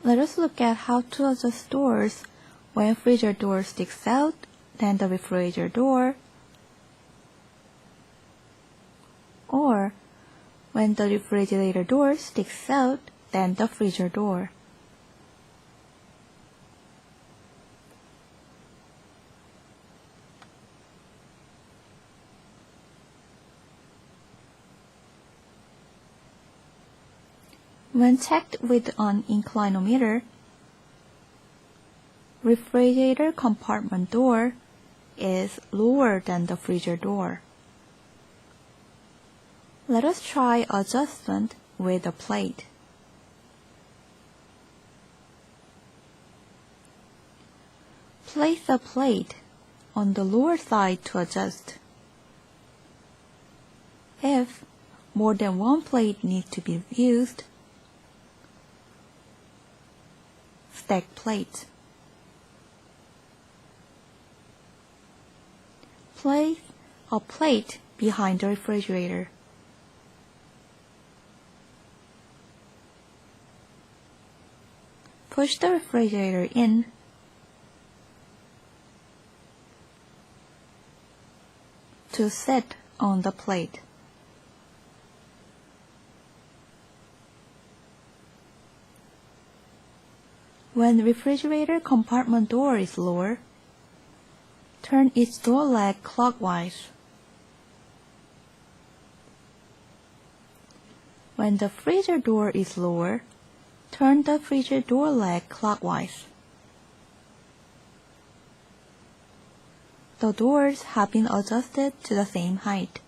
Let us look at how to adjust doors when freezer door sticks out, then the refrigerator door, or when the refrigerator door sticks out, then the freezer door. When checked with an inclinometer, refrigerator compartment door is lower than the freezer door. Let us try adjustment with a plate. Place the plate on the lower side to adjust. If more than one plate needs to be used, stack plates. Place a plate behind the refrigerator. Push the refrigerator in. To sit on the plate. When the refrigerator compartment door is lower, turn its door leg clockwise. When the freezer door is lower, turn the freezer door leg clockwise. The doors have been adjusted to the same height.